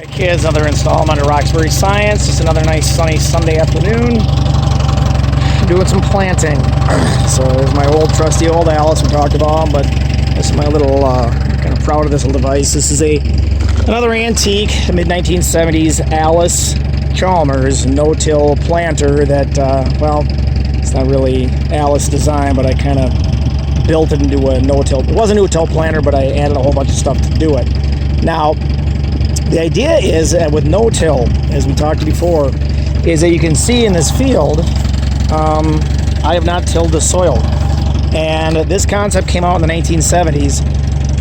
Hey kids, another installment of Roxbury Science. Just another nice sunny Sunday afternoon. I'm doing some planting. So there's my old trusty old Alice we talked about, but this is my little, kind of proud of this little device. This is another antique, mid-1970s Alice Chalmers no-till planter that, well, it's not really Alice design, but I kind of built it into a no-till. It wasn't a no-till planter, but I added a whole bunch of stuff to do it. Now, the idea is that with no-till, as we talked before, is that you can see in this field, I have not tilled the soil. And this concept came out in the 1970s,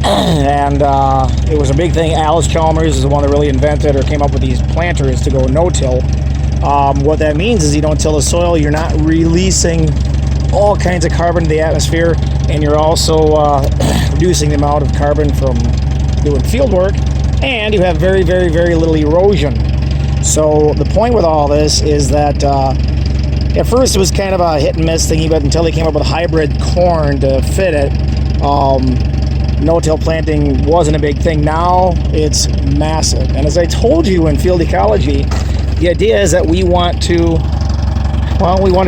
and it was a big thing. Alice Chalmers is the one that really invented or came up with these planters to go no-till. What that means is you don't till the soil, you're not releasing all kinds of carbon to the atmosphere, and you're also reducing the amount of carbon from doing field work. And you have very, very, very little erosion. So the point with all this is that at first it was kind of a hit and miss thingy, but until they came up with hybrid corn to fit it, no-till planting wasn't a big thing. Now it's massive. And as I told you in field ecology, the idea is that we want to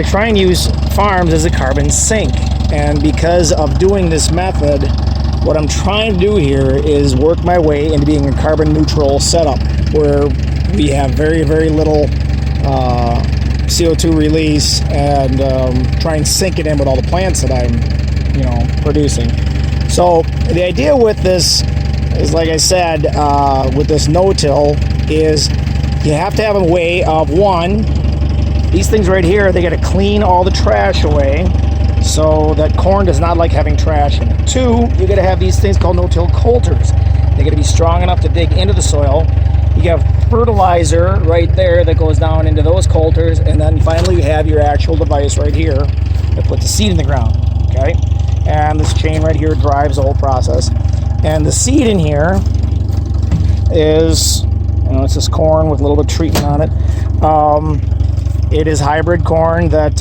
try and use farms as a carbon sink. And because of doing this method, what I'm trying to do here is work my way into being a carbon neutral setup where we have very, very little CO2 release and try and sink it in with all the plants that I'm, producing. So the idea with this is, like I said, with this no-till is you have to have a way of, one, these things right here, they got to clean all the trash away. So that corn does not like having trash in it. Two, you got to have these things called no-till coulters. They got to be strong enough to dig into the soil. You have fertilizer right there that goes down into those coulters, and then finally you have your actual device right here that puts the seed in the ground. Okay, and this chain right here drives the whole process. And the seed in here is, it's this corn with a little bit of treatment on it. It is hybrid corn that.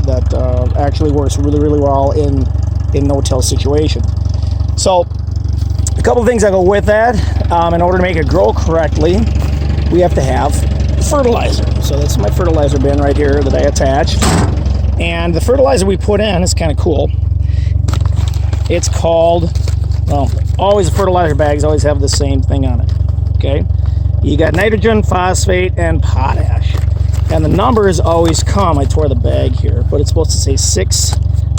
That actually works really, really well in no-till situation. So a couple of things that go with that. In order to make it grow correctly, we have to have fertilizer. So that's my fertilizer bin right here that I attached. And the fertilizer we put in is kind of cool. It's called, always the fertilizer bags always have the same thing on it. Okay, you got nitrogen, phosphate, and potash. And the numbers always come, I tore the bag here, but it's supposed to say 6,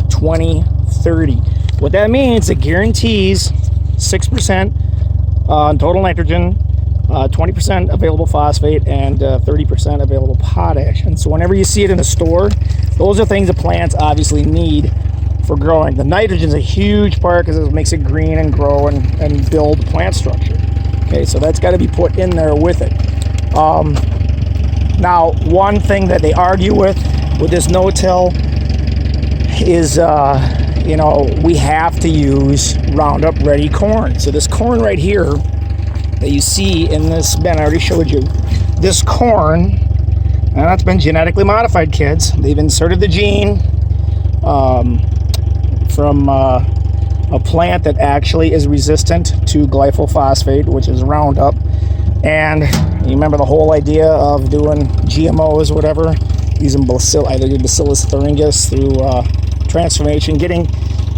20, 30. What that means, it guarantees 6% total nitrogen, 20% available phosphate, and 30% available potash. And so whenever you see it in a store, those are things the plants obviously need for growing. The nitrogen is a huge part because it makes it green and grow and build plant structure. Okay, so that's got to be put in there with it. Now, one thing that they argue with this no-till is, we have to use Roundup Ready corn. So this corn right here that you see in this bin, I already showed you. This corn, and that's been genetically modified, kids. They've inserted the gene from a plant that actually is resistant to glyphosate, which is Roundup. And you remember the whole idea of doing GMOs, whatever, using either Bacillus thuringius through transformation, getting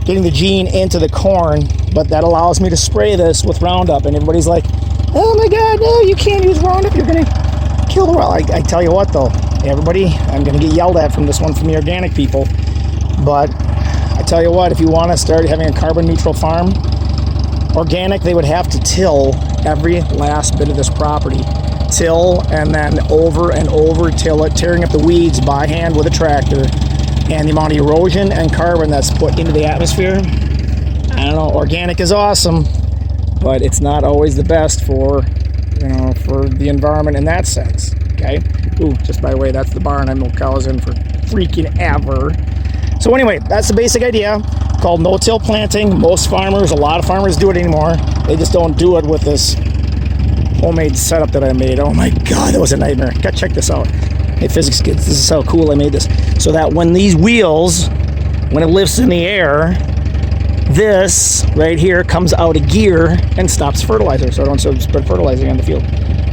the gene into the corn, but that allows me to spray this with Roundup. And everybody's like, oh my God, no, you can't use Roundup, you're gonna kill the world. I tell you what though, everybody, I'm gonna get yelled at from this one from the organic people, but I tell you what, if you wanna start having a carbon neutral farm, organic, they would have to till every last bit of this property. Till and then over and over till it, tearing up the weeds by hand with a tractor. And the amount of erosion and carbon that's put into the atmosphere, I don't know, organic is awesome, but it's not always the best for the environment in that sense. Okay? Ooh, just by the way, that's the barn I milk cows in for freaking ever. So anyway, that's the basic idea. Called no-till planting. A lot of farmers do it anymore. They just don't do it with this homemade setup that I made. Oh my God, that was a nightmare. Check this out. Hey, physics kids, this is how cool I made this. So that when these wheels, when it lifts in the air, this right here comes out of gear and stops fertilizer, so I don't spread fertilizer on the field.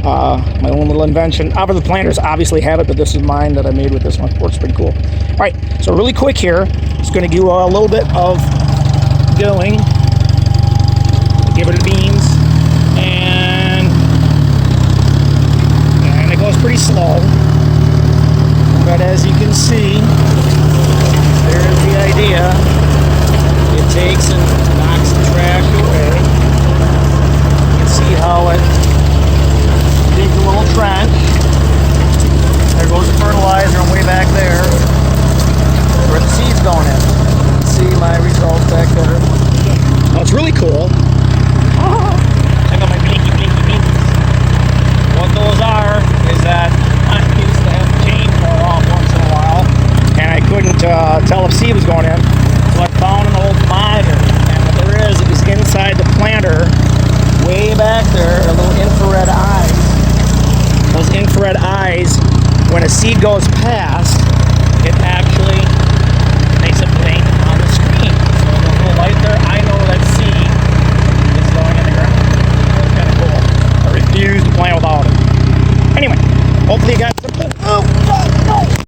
My own little invention. Other planters obviously have it, but this is mine that I made with this one. Works pretty cool. All right, so really quick here, just going to do a little bit of going. Give it a beans, and it goes pretty slow. But as you can see, there's the idea. It takes and knocks the trash away. You can see how it digs a little trench. There goes the fertilizer, and way back there, where the seed's going in. You can see my results back there. Oh, it's really cool. Check out my binky. What those are is that I used to have to change more off once in a while, and I couldn't tell if seed was going in. So I found an old monitor, and what there is inside the planter, way back there, are little infrared eyes. Those infrared eyes, when a seed goes past, it actually